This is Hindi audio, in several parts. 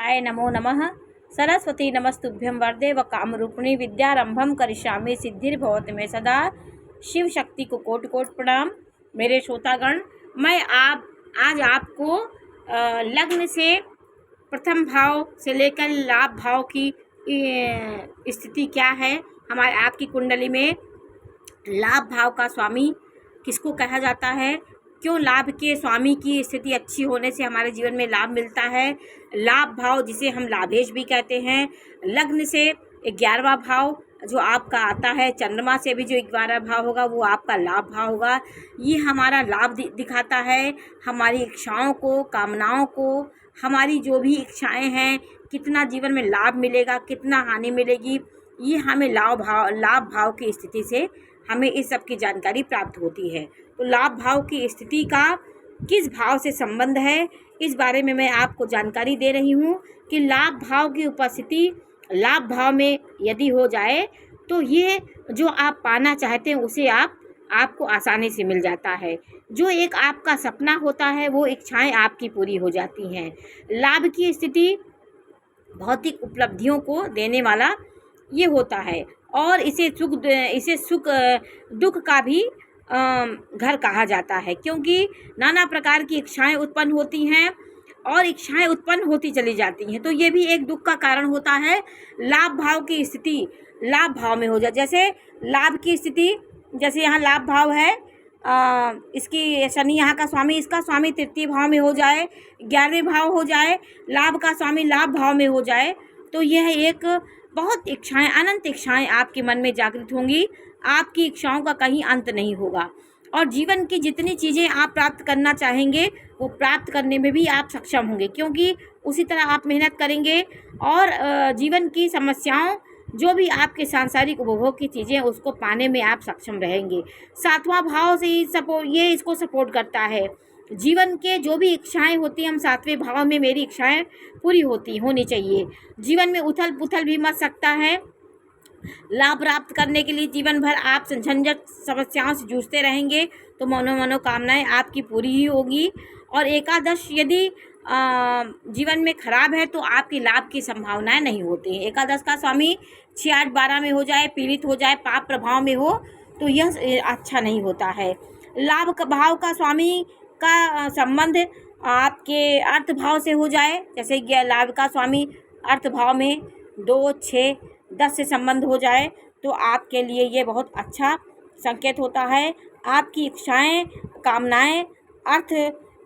गणेशाय नमो नमः। सरस्वती नमस्तुभ्यं वरदे व कामरूपिणी विद्यारंभम करिष्यामि सिद्धिर्भवति मे सदा। शिव शक्ति को कोट कोट प्रणाम। मेरे श्रोतागण, मैं आज आपको लग्न से प्रथम भाव से लेकर लाभ भाव की स्थिति क्या है, हमारे आपकी कुंडली में लाभ भाव का स्वामी किसको कहा जाता है, क्यों लाभ के स्वामी की स्थिति अच्छी होने से हमारे जीवन में लाभ मिलता है। लाभ भाव जिसे हम लाभेश भी कहते हैं, लग्न से 11वां भाव जो आपका आता है, चंद्रमा से भी जो 11वां भाव होगा वो आपका लाभ भाव होगा। ये हमारा लाभ दिखाता है, हमारी इच्छाओं को, कामनाओं को, हमारी जो भी इच्छाएं हैं, कितना जीवन में लाभ मिलेगा, कितना हानि मिलेगी, ये हमें लाभ भाव की स्थिति से हमें इस सब की जानकारी प्राप्त होती है। तो लाभ भाव की स्थिति का किस भाव से संबंध है, इस बारे में मैं आपको जानकारी दे रही हूँ कि लाभ भाव की उपस्थिति लाभ भाव में यदि हो जाए तो ये जो आप पाना चाहते हैं उसे आपको आसानी से मिल जाता है। जो एक आपका सपना होता है वो इच्छाएं आपकी पूरी हो जाती हैं। लाभ की स्थिति भौतिक उपलब्धियों को देने वाला ये होता है और इसे सुख दुख का भी घर कहा जाता है, क्योंकि नाना प्रकार की इच्छाएं उत्पन्न होती हैं और इच्छाएं उत्पन्न होती चली जाती हैं, तो ये भी एक दुख का कारण होता है। लाभ भाव की स्थिति लाभ भाव में हो जाए, जैसे लाभ की स्थिति, जैसे यहाँ लाभ भाव है, इसकी शनि यहाँ का स्वामी, इसका स्वामी तृतीय भाव में हो जाए, 11वें भाव हो जाए, लाभ का स्वामी लाभ भाव में हो जाए, तो यह एक बहुत इच्छाएं, अनंत इच्छाएं आपके मन में जागृत होंगी। आपकी इच्छाओं का कहीं अंत नहीं होगा और जीवन की जितनी चीज़ें आप प्राप्त करना चाहेंगे वो प्राप्त करने में भी आप सक्षम होंगे, क्योंकि उसी तरह आप मेहनत करेंगे और जीवन की समस्याओं, जो भी आपके सांसारिक उपभोग की चीज़ें, उसको पाने में आप सक्षम रहेंगे। 7वां भाव से ही इसको सपोर्ट करता है। जीवन के जो भी इच्छाएं होती हैं, हम 7वें भाव में मेरी इच्छाएं पूरी होनी चाहिए। जीवन में उथल पुथल भी मच सकता है। लाभ प्राप्त करने के लिए जीवन भर आप झंझट समस्याओं से जूझते रहेंगे तो मनोकामनाएं आपकी पूरी ही होगी। और एकादश यदि जीवन में खराब है तो आपकी लाभ की संभावनाएं नहीं होती हैं। एकादश का स्वामी 6, 8, 12 में हो जाए, पीड़ित हो जाए, पाप प्रभाव में हो तो यह अच्छा नहीं होता है। लाभ का भाव का स्वामी का संबंध आपके अर्थ भाव से हो जाए, जैसे लाभ का स्वामी अर्थ भाव में 2, 6, 10 से संबंध हो जाए तो आपके लिए ये बहुत अच्छा संकेत होता है। आपकी इच्छाएं, कामनाएं, अर्थ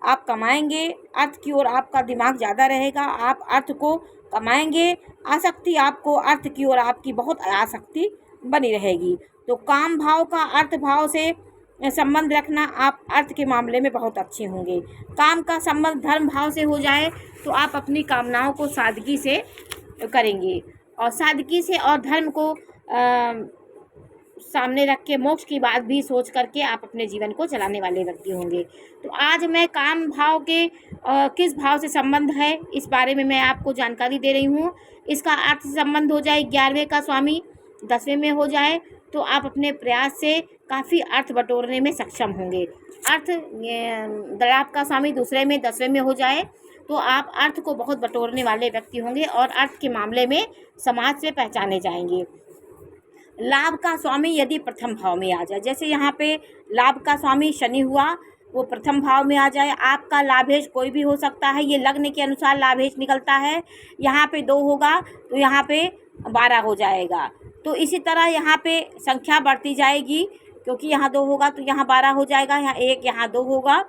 आप कमाएंगे, अर्थ की ओर आपका दिमाग ज़्यादा रहेगा, आप अर्थ को कमाएंगे। आसक्ति आपको अर्थ की ओर आपकी बहुत आसक्ति बनी रहेगी। तो काम भाव का अर्थ भाव से संबंध रखना, आप अर्थ के मामले में बहुत अच्छे होंगे। काम का संबंध धर्म भाव से हो जाए तो आप अपनी कामनाओं को सादगी से करेंगे और सादगी से और धर्म को सामने रख के मोक्ष की बात भी सोच करके आप अपने जीवन को चलाने वाले व्यक्ति होंगे। तो आज मैं काम भाव के किस भाव से संबंध है इस बारे में मैं आपको जानकारी दे रही हूँ। इसका अर्थ संबंध हो जाए 11वें का स्वामी 10वें में हो जाए तो आप अपने प्रयास से काफ़ी अर्थ बटोरने में सक्षम होंगे। अर्थ लाभ का स्वामी दूसरे में 10वें में हो जाए तो आप अर्थ को बहुत बटोरने वाले व्यक्ति होंगे और अर्थ के मामले में समाज से पहचाने जाएंगे। लाभ का स्वामी यदि प्रथम भाव में आ जाए, जैसे यहाँ पे लाभ का स्वामी शनि हुआ, वो प्रथम भाव में आ जाए, आपका लाभेश कोई भी हो सकता है, ये लग्न के अनुसार लाभेश निकलता है। यहाँ पे 2 होगा तो यहाँ पे 12 हो जाएगा। तो इसी तरह यहाँ पे संख्या बढ़ती जाएगी, क्योंकि यहाँ 2 होगा तो यहाँ 12 हो जाएगा, यहाँ 1, यहाँ 2 होगा।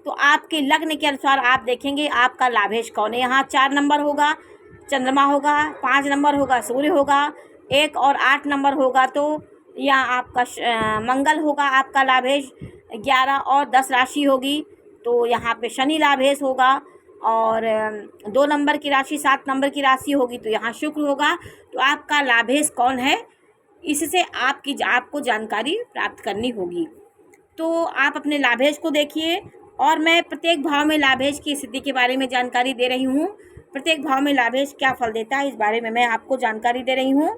तो आपके लग्न के अनुसार आप देखेंगे आपका लाभेश कौन है। यहाँ 4 नंबर होगा चंद्रमा होगा, 5 नंबर होगा सूर्य होगा, 1 और 8 नंबर होगा तो यहाँ आपका मंगल होगा। आपका लाभेश 11 और 10 राशि होगी तो यहाँ पे शनि लाभेश होगा और 2 नंबर की राशि 7 नंबर की राशि होगी तो यहाँ शुक्र होगा। तो आपका लाभेश कौन है, इससे आपको जानकारी प्राप्त करनी होगी। तो आप अपने लाभेश को देखिए और मैं प्रत्येक भाव में लाभेश की स्थिति के बारे में जानकारी दे रही हूँ। प्रत्येक भाव में लाभेश क्या फल देता है इस बारे में मैं आपको जानकारी दे रही हूँ।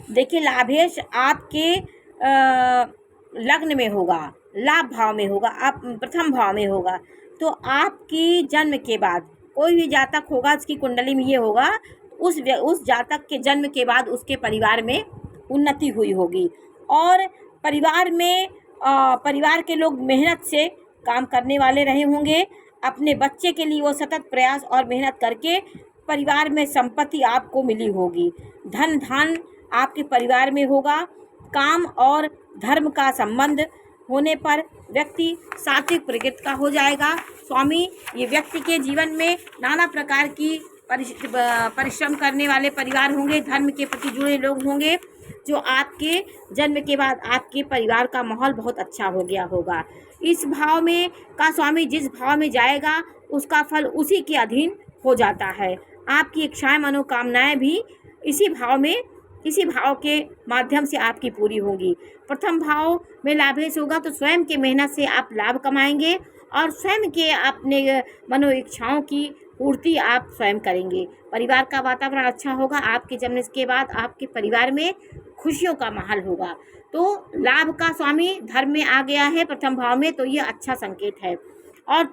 देखिए, लाभेश आपके लग्न में होगा, लाभ भाव में होगा, आप प्रथम भाव में होगा तो आपकी जन्म के बाद कोई भी जातक होगा उसकी कुंडली में ये होगा, उस जातक के जन्म के बाद उसके परिवार में उन्नति हुई होगी। और परिवार के लोग मेहनत से काम करने वाले रहे होंगे। अपने बच्चे के लिए वो सतत प्रयास और मेहनत करके परिवार में संपत्ति आपको मिली होगी। धन आपके परिवार में होगा। काम और धर्म का संबंध होने पर व्यक्ति सात्विक प्रकृति का हो जाएगा। स्वामी, ये व्यक्ति के जीवन में नाना प्रकार की परिश्रम करने वाले परिवार होंगे, धर्म के प्रति जुड़े लोग होंगे, जो आपके जन्म के बाद आपके परिवार का माहौल बहुत अच्छा हो गया होगा। इस भाव में का स्वामी जिस भाव में जाएगा उसका फल उसी के अधीन हो जाता है। आपकी इच्छाएं मनोकामनाएं भी इसी भाव के माध्यम से आपकी पूरी होंगी। प्रथम भाव में लाभेश होगा तो स्वयं के मेहनत से आप लाभ कमाएंगे और स्वयं के अपने मनो इच्छाओं की पूर्ति आप स्वयं करेंगे। परिवार का वातावरण अच्छा होगा। आपके जन्म के बाद आपके परिवार में खुशियों का माहौल होगा। तो लाभ का स्वामी धर्म में आ गया है प्रथम भाव में, तो ये अच्छा संकेत है। और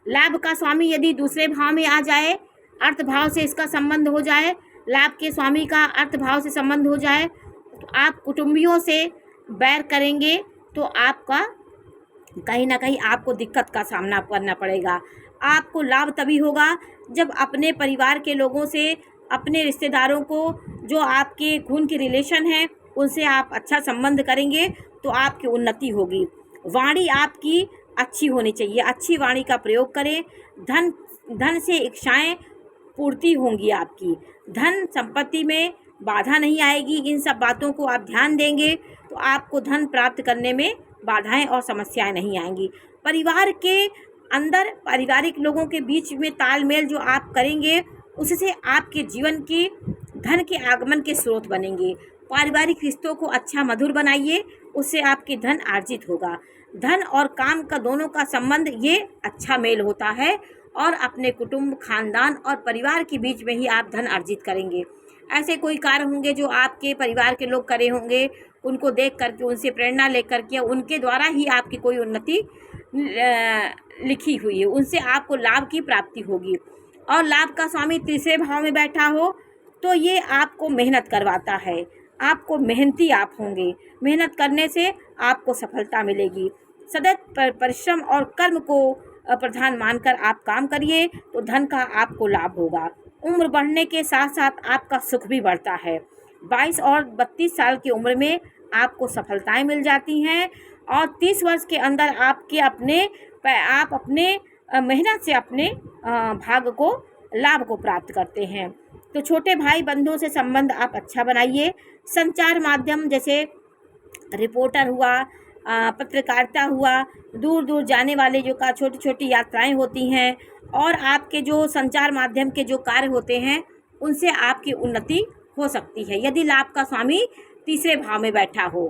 लाभ का स्वामी यदि दूसरे भाव में आ जाए, अर्थ भाव से इसका संबंध हो जाए, लाभ के स्वामी का अर्थ भाव से संबंध हो जाए, तो आप कुटुंबियों से बैर करेंगे तो आपका कहीं ना कहीं आपको दिक्कत का सामना करना पड़ेगा। आपको लाभ तभी होगा जब अपने परिवार के लोगों से, अपने रिश्तेदारों को, जो आपके खून के रिलेशन हैं, उनसे आप अच्छा संबंध करेंगे तो आपकी उन्नति होगी। वाणी आपकी अच्छी होनी चाहिए, अच्छी वाणी का प्रयोग करें। धन से इच्छाएं पूर्ति होंगी आपकी। धन संपत्ति में बाधा नहीं आएगी। इन सब बातों को आप ध्यान देंगे तो आपको धन प्राप्त करने में बाधाएं और समस्याएं नहीं आएंगी। परिवार के अंदर पारिवारिक लोगों के बीच में तालमेल जो आप करेंगे उससे आपके जीवन की धन के आगमन के स्रोत बनेंगे। पारिवारिक रिश्तों को अच्छा मधुर बनाइए, उससे आपके धन अर्जित होगा। धन और काम का दोनों का संबंध ये अच्छा मेल होता है और अपने कुटुंब, खानदान और परिवार के बीच में ही आप धन अर्जित करेंगे। ऐसे कोई कार्य होंगे जो आपके परिवार के लोग करे होंगे, उनको देख करके, उनसे प्रेरणा लेकर के, उनके द्वारा ही आपकी कोई उन्नति लिखी हुई है, उनसे आपको लाभ की प्राप्ति होगी। और लाभ का स्वामी तीसरे भाव में बैठा हो तो ये आपको मेहनत करवाता है। आपको मेहनती आप होंगे, मेहनत करने से आपको सफलता मिलेगी। सतत परिश्रम और कर्म को प्रधान मानकर आप काम करिए तो धन का आपको लाभ होगा। उम्र बढ़ने के साथ साथ आपका सुख भी बढ़ता है। 22 और 32 साल की उम्र में आपको सफलताएं मिल जाती हैं और 30 वर्ष के अंदर आप अपने मेहनत से अपने भाग्य को, लाभ को प्राप्त करते हैं। तो छोटे भाई बंधुओं से संबंध आप अच्छा बनाइए। संचार माध्यम जैसे रिपोर्टर हुआ, पत्रकारिता हुआ, दूर दूर जाने वाले जो का छोटी छोटी यात्राएं होती हैं और आपके जो संचार माध्यम के जो कार्य होते हैं उनसे आपकी उन्नति हो सकती है यदि लाभ का स्वामी तीसरे भाव में बैठा हो।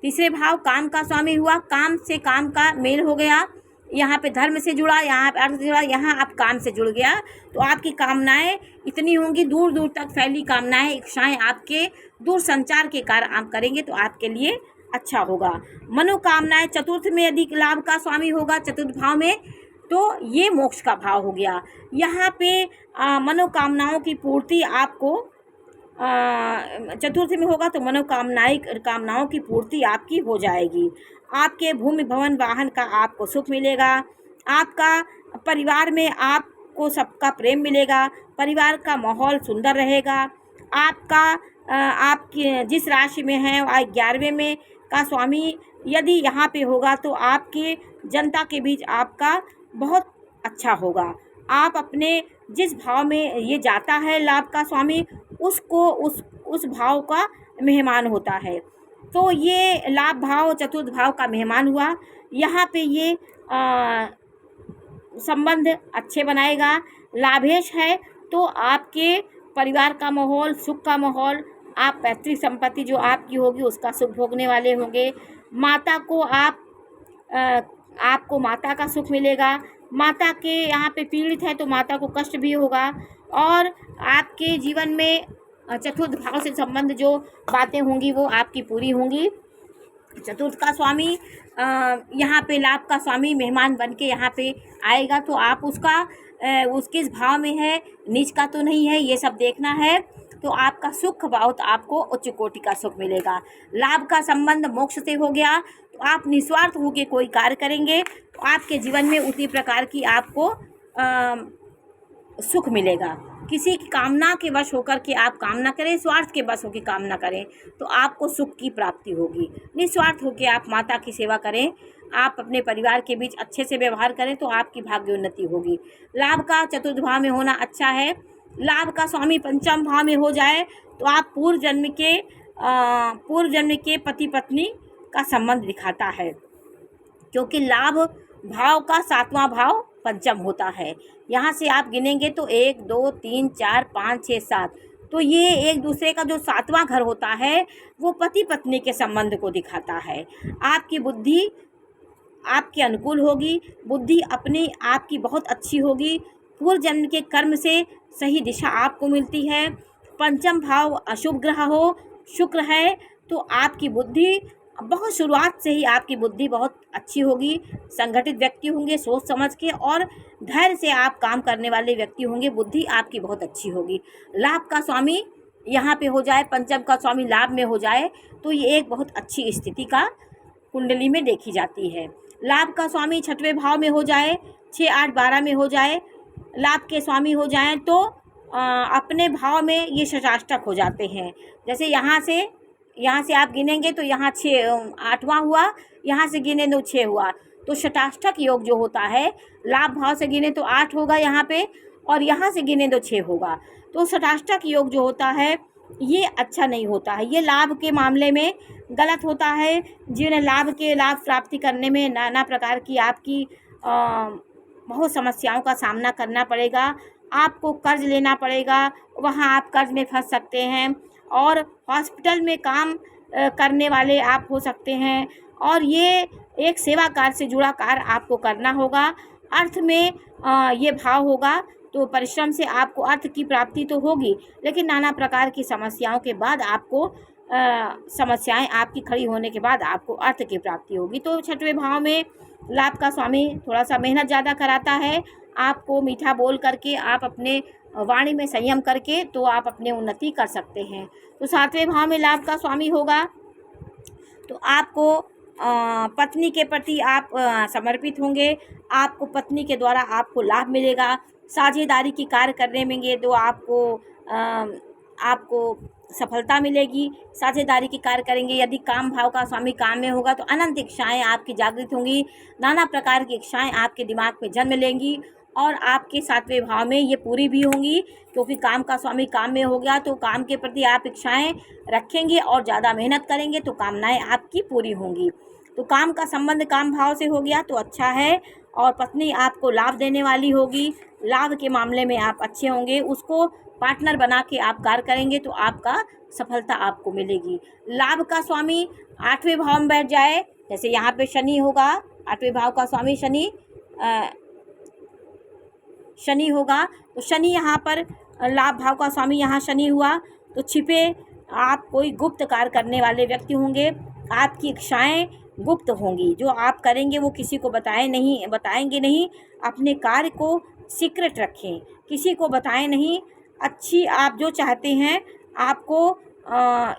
तीसरे भाव काम का स्वामी हुआ, काम से काम का मेल हो गया, यहाँ पे धर्म से जुड़ा, यहाँ पे अर्थ से जुड़ा, यहाँ आप काम से जुड़ गया तो आपकी कामनाएं इतनी होंगी, दूर दूर तक फैली कामनाएं, इच्छाएं आपके दूर संचार के कार्य आप करेंगे तो आपके लिए अच्छा होगा। मनोकामनाएं चतुर्थ में यदि लाभ का स्वामी होगा, चतुर्थ भाव में, तो ये मोक्ष का भाव हो गया। यहाँ पे मनोकामनाओं की पूर्ति आपको चतुर्थ में होगा तो कामनाओं की पूर्ति आपकी हो जाएगी। आपके भूमि भवन वाहन का आपको सुख मिलेगा। आपका परिवार में आपको सबका प्रेम मिलेगा। परिवार का माहौल सुंदर रहेगा। आपकी जिस राशि में है 11वें में का स्वामी यदि यहाँ पे होगा तो आपके जनता के बीच आपका बहुत अच्छा होगा। आप अपने जिस भाव में ये जाता है लाभ का स्वामी उसको उस भाव का मेहमान होता है। तो ये लाभ भाव चतुर्थ भाव का मेहमान हुआ। यहाँ पे ये संबंध अच्छे बनाएगा। लाभेश है तो आपके परिवार का माहौल, सुख का माहौल, आप पैतृक संपत्ति जो आपकी होगी उसका सुख भोगने वाले होंगे। माता को आपको माता का सुख मिलेगा। माता के यहाँ पे पीड़ित है तो माता को कष्ट भी होगा और आपके जीवन में चतुर्थ भाव से संबंध जो बातें होंगी वो आपकी पूरी होंगी। चतुर्थ का स्वामी यहाँ पे लाभ का स्वामी मेहमान बन के यहाँ पे आएगा तो आप उसका उस किस भाव में है, नीच का तो नहीं है, ये सब देखना है। तो आपका सुख भाव, तो आपको उच्च कोटि का सुख मिलेगा। लाभ का संबंध मोक्ष से हो गया, तो आप निस्वार्थ होकर कोई कार्य करेंगे तो आपके जीवन में उसी प्रकार की आपको सुख मिलेगा। किसी की कामना के वश होकर के आप काम ना करें, स्वार्थ के वश होकर काम ना करें, तो आपको सुख की प्राप्ति होगी। निस्वार्थ होकर आप माता की सेवा करें, आप अपने परिवार के बीच अच्छे से व्यवहार करें, तो आपकी भाग्योन्नति होगी। लाभ का चतुर्थ भाव में होना अच्छा है। लाभ का स्वामी पंचम भाव में हो जाए तो आप पूर्व जन्म के पति पत्नी का संबंध दिखाता है, क्योंकि लाभ भाव का 7वां भाव पंचम होता है। यहाँ से आप गिनेंगे तो 1 2 3 4 5 6 7, तो ये एक दूसरे का जो 7वां घर होता है वो पति पत्नी के संबंध को दिखाता है। आपकी बुद्धि आपके अनुकूल होगी, बुद्धि अपनी आपकी बहुत अच्छी होगी। पूर्व जन्म के कर्म से सही दिशा आपको मिलती है। पंचम भाव अशुभ ग्रह हो, शुक्र है, तो आपकी बुद्धि बहुत शुरुआत से ही आपकी बुद्धि बहुत अच्छी होगी। संगठित व्यक्ति होंगे, सोच समझ के और धैर्य से आप काम करने वाले व्यक्ति होंगे। बुद्धि आपकी बहुत अच्छी होगी। लाभ का स्वामी यहाँ पे हो जाए, पंचम का स्वामी लाभ में हो जाए, तो ये एक बहुत अच्छी स्थिति का कुंडली में देखी जाती है। लाभ का स्वामी 6वें भाव में हो जाए, 6 8 12 में हो जाए, लाभ के स्वामी हो जाएं तो अपने भाव में ये षष्ठाष्टक हो जाते हैं। जैसे यहाँ से आप गिनेंगे तो यहाँ 6 8वां हुआ, यहाँ से गिने तो 6 हुआ, तो षष्ठाष्टक योग जो होता है, लाभ भाव से गिने तो 8 होगा यहाँ पे, और यहाँ से गिने तो 6 होगा। तो षष्ठाष्टक योग जो होता है ये अच्छा नहीं होता है, ये लाभ के मामले में गलत होता है। जिन्हें लाभ प्राप्ति करने में नाना प्रकार की आपकी बहुत समस्याओं का सामना करना पड़ेगा। आपको कर्ज लेना पड़ेगा, वहाँ आप कर्ज में फंस सकते हैं, और हॉस्पिटल में काम करने वाले आप हो सकते हैं, और ये एक सेवा कार्य से जुड़ा कार्य आपको करना होगा। अर्थ में ये भाव होगा, तो परिश्रम से आपको अर्थ की प्राप्ति तो होगी, लेकिन नाना प्रकार की समस्याओं के बाद आपको समस्याएं आपकी खड़ी होने के बाद आपको अर्थ की प्राप्ति होगी। तो 6वें भाव में लाभ का स्वामी थोड़ा सा मेहनत ज़्यादा कराता है। आपको मीठा बोल करके, आप अपने वाणी में संयम करके, तो आप अपने उन्नति कर सकते हैं। तो 7वें भाव में लाभ का स्वामी होगा, तो आपको पत्नी के प्रति आप समर्पित होंगे, आपको पत्नी के द्वारा आपको लाभ मिलेगा। साझेदारी की कार्य करने में तो आपको सफलता मिलेगी। साझेदारी की कार्य करेंगे। यदि काम भाव का स्वामी काम में होगा तो अनंत इच्छाएं आपकी जागृत होंगी, नाना प्रकार की इच्छाएं आपके दिमाग में जन्म लेंगी, और आपके 7वें भाव में ये पूरी भी होंगी, क्योंकि काम का स्वामी काम में हो गया, तो काम के प्रति आप इच्छाएं रखेंगे और ज़्यादा मेहनत करेंगे तो कामनाएं आपकी पूरी होंगी। तो काम का संबंध काम भाव से हो गया तो अच्छा है, और पत्नी आपको लाभ देने वाली होगी। लाभ के मामले में आप अच्छे होंगे, उसको पार्टनर बना के आप कार्य करेंगे तो आपका सफलता आपको मिलेगी। लाभ का स्वामी 8वें भाव में बैठ जाए, जैसे यहाँ पे शनि होगा, 8वें भाव का स्वामी शनि होगा, तो शनि यहाँ पर लाभ भाव का स्वामी यहाँ शनि हुआ, तो छिपे आप कोई गुप्त कार्य करने वाले व्यक्ति होंगे। आपकी इच्छाएं गुप्त होंगी, जो आप करेंगे वो किसी को बताएंगे नहीं। अपने कार्य को सीक्रेट रखें, किसी को बताएं नहीं। अच्छी आप जो चाहते हैं, आपको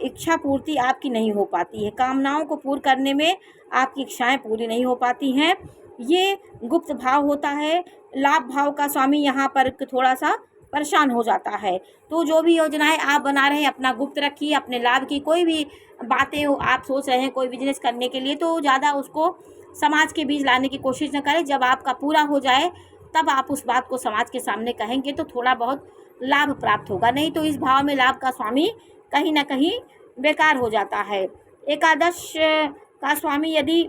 इच्छा पूर्ति आपकी नहीं हो पाती है, कामनाओं को पूर्ण करने में आपकी इच्छाएं पूरी नहीं हो पाती हैं, ये गुप्त भाव होता है। लाभ भाव का स्वामी यहाँ पर थोड़ा सा परेशान हो जाता है। तो जो भी योजनाएं आप बना रहे हैं अपना गुप्त रखिए। अपने लाभ की कोई भी बातें आप सोच रहे हैं कोई बिजनेस करने के लिए, तो ज़्यादा उसको समाज के बीच लाने की कोशिश न करें। जब आपका पूरा हो जाए तब आप उस बात को समाज के सामने कहेंगे तो थोड़ा बहुत लाभ प्राप्त होगा, नहीं तो इस भाव में लाभ का स्वामी कहीं ना कहीं बेकार हो जाता है। एकादश का स्वामी यदि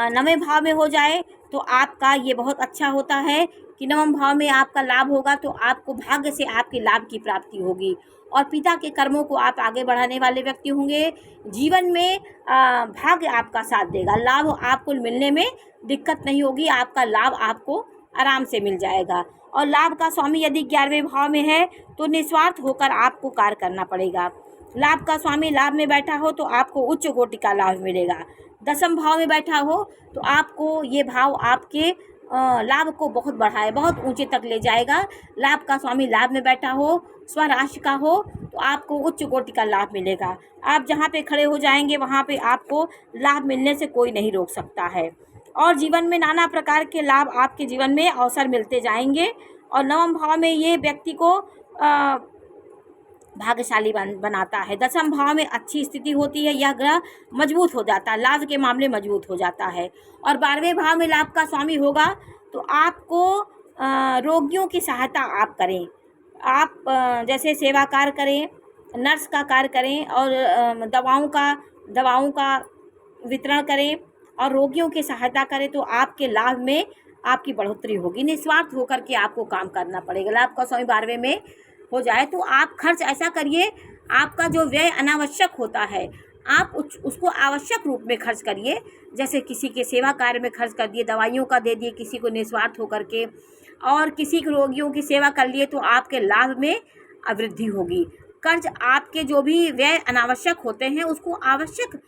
9वें भाव में हो जाए तो आपका ये बहुत अच्छा होता है कि 9वें भाव में आपका लाभ होगा, तो आपको भाग्य से आपके लाभ की प्राप्ति होगी, और पिता के कर्मों को आप आगे बढ़ाने वाले व्यक्ति होंगे। जीवन में भाग्य आपका साथ देगा, लाभ आपको मिलने में दिक्कत नहीं होगी, आपका लाभ आपको आराम से मिल जाएगा। और लाभ का स्वामी यदि 11वें भाव में है तो निस्वार्थ होकर आपको कार्य करना पड़ेगा। लाभ का स्वामी लाभ में बैठा हो तो आपको उच्च कोटि का लाभ मिलेगा। 10वें भाव में बैठा हो तो आपको ये भाव आपके लाभ को बहुत बढ़ाए, बहुत ऊंचे तक ले जाएगा। लाभ का स्वामी लाभ में बैठा हो, स्वराशि का हो, तो आपको उच्च कोटि का लाभ मिलेगा। आप जहाँ पे खड़े हो जाएंगे वहाँ पे आपको लाभ मिलने से कोई नहीं रोक सकता है। और जीवन में नाना प्रकार के लाभ आपके जीवन में अवसर मिलते जाएंगे। और नवम भाव में ये व्यक्ति को भाग्यशाली बनाता है। दसम भाव में अच्छी स्थिति होती है, यह ग्रह मजबूत हो जाता है, लाभ के मामले मजबूत हो जाता है। और 12वें भाव में लाभ का स्वामी होगा तो आपको रोगियों की सहायता आप करें। आप जैसे सेवा कार्य करें, नर्स का कार्य करें, और दवाओं का वितरण करें और रोगियों की सहायता करें, तो आपके लाभ में आपकी बढ़ोतरी होगी। निस्वार्थ होकर के आपको काम करना पड़ेगा। लाभ का स्वामी 12वें में हो जाए तो आप खर्च ऐसा करिए, आपका जो व्यय अनावश्यक होता है आप उसको आवश्यक रूप में खर्च करिए। जैसे किसी के सेवा कार्य में खर्च कर दिए, दवाइयों का दे दिए किसी को निस्वार्थ होकर के, और किसी के रोगियों की सेवा कर लिए, तो आपके लाभ में वृद्धि होगी। कर्ज आपके जो भी व्यय अनावश्यक होते हैं उसको आवश्यक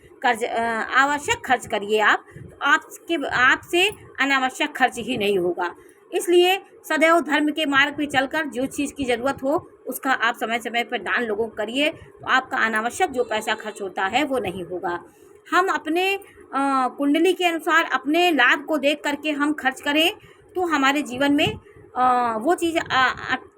खर्च करिए आप, आपसे अनावश्यक खर्च ही नहीं होगा। इसलिए सदैव धर्म के मार्ग पे चलकर जो चीज़ की ज़रूरत हो उसका आप समय समय पर दान लोगों को करिए, तो आपका अनावश्यक जो पैसा खर्च होता है वो नहीं होगा। हम अपने कुंडली के अनुसार अपने लाभ को देख करके हम खर्च करें तो हमारे जीवन में वो चीज़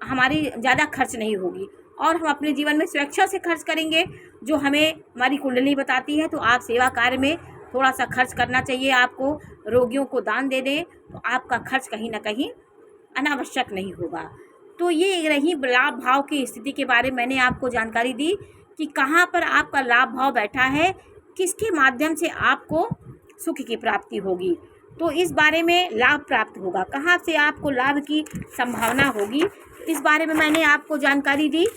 हमारी ज़्यादा खर्च नहीं होगी। और हम अपने जीवन में स्वेच्छा से खर्च करेंगे जो हमें हमारी कुंडली बताती है। तो आप सेवा कार्य में थोड़ा सा खर्च करना चाहिए, आपको रोगियों को दान दे दें तो आपका खर्च कहीं ना कहीं अनावश्यक नहीं होगा। तो ये रही लाभ भाव की स्थिति के बारे में मैंने आपको जानकारी दी कि कहाँ पर आपका लाभ भाव बैठा है, किसके माध्यम से आपको सुख की प्राप्ति होगी। तो इस बारे में लाभ प्राप्त होगा, कहाँ से आपको लाभ की संभावना होगी, इस बारे में मैंने आपको जानकारी दी।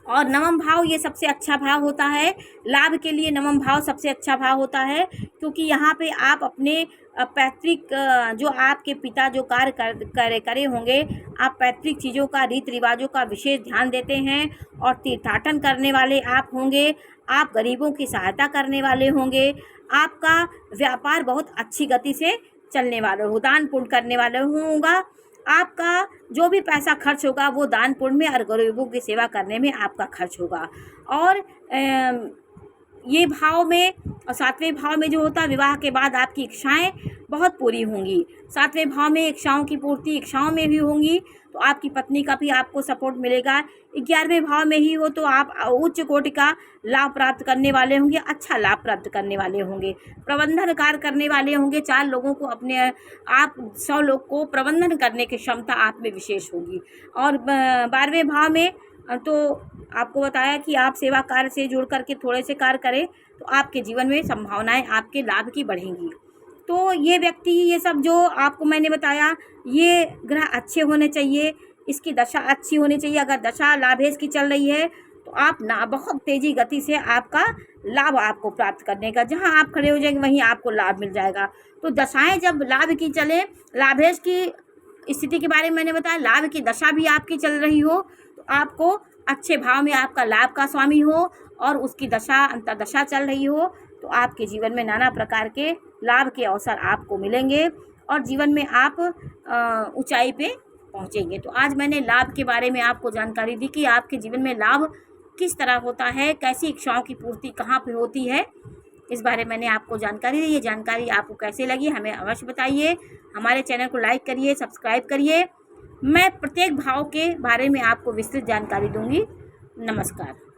और नवम भाव ये सबसे अच्छा भाव होता है, लाभ के लिए नवम भाव सबसे अच्छा भाव होता है, क्योंकि यहाँ पे आप अपने पैतृक जो आपके पिता जो कार्य करे होंगे, आप पैतृक चीज़ों का, रीति रिवाजों का विशेष ध्यान देते हैं। और तीर्थाटन करने वाले आप होंगे, आप गरीबों की सहायता करने वाले होंगे, आपका व्यापार बहुत अच्छी गति से चलने वाला हो, दान पुण्य करने वाले होगा। आपका जो भी पैसा खर्च होगा वो दान पुण्य में और गरीबों की सेवा करने में आपका खर्च होगा। और ये भाव में और 7वें भाव में जो होता है, विवाह के बाद आपकी इच्छाएं बहुत पूरी होंगी। 7वें भाव में इच्छाओं की पूर्ति इच्छाओं में भी होंगी, तो आपकी पत्नी का भी आपको सपोर्ट मिलेगा। 11वें भाव में ही हो तो आप उच्च कोटि का लाभ प्राप्त करने वाले होंगे, अच्छा लाभ प्राप्त करने वाले होंगे, प्रबंधन कार्य करने वाले होंगे। 4 लोगों को आप 100 लोग को प्रबंधन करने की क्षमता आप में विशेष होगी। और 12वें भाव में तो आपको बताया कि आप सेवा कार्य से जुड़ करके थोड़े से कार्य करें तो आपके जीवन में संभावनाएं आपके लाभ की बढ़ेंगी। तो ये व्यक्ति, ये सब जो आपको मैंने बताया, ये ग्रह अच्छे होने चाहिए, इसकी दशा अच्छी होनी चाहिए। अगर दशा लाभेश की चल रही है तो आप बहुत तेज़ी गति से आपका लाभ आपको प्राप्त करने का, जहाँ आप खड़े हो जाएंगे वहीं आपको लाभ मिल जाएगा। तो दशाएं जब लाभ की चले, लाभेश की स्थिति के बारे में मैंने बताया, लाभ की दशा भी आपकी चल रही हो तो आपको अच्छे भाव में आपका लाभ का स्वामी हो और उसकी दशा अंतर्दशा चल रही हो तो आपके जीवन में नाना प्रकार के लाभ के अवसर आपको मिलेंगे और जीवन में आप ऊंचाई पे पहुंचेंगे। तो आज मैंने लाभ के बारे में आपको जानकारी दी कि आपके जीवन में लाभ किस तरह होता है, कैसी इच्छाओं की पूर्ति कहाँ पे होती है, इस बारे में मैंने आपको जानकारी दी। ये जानकारी आपको कैसे लगी हमें अवश्य बताइए। हमारे चैनल को लाइक करिए, सब्सक्राइब करिए। मैं प्रत्येक भाव के बारे में आपको विस्तृत जानकारी दूंगी। नमस्कार।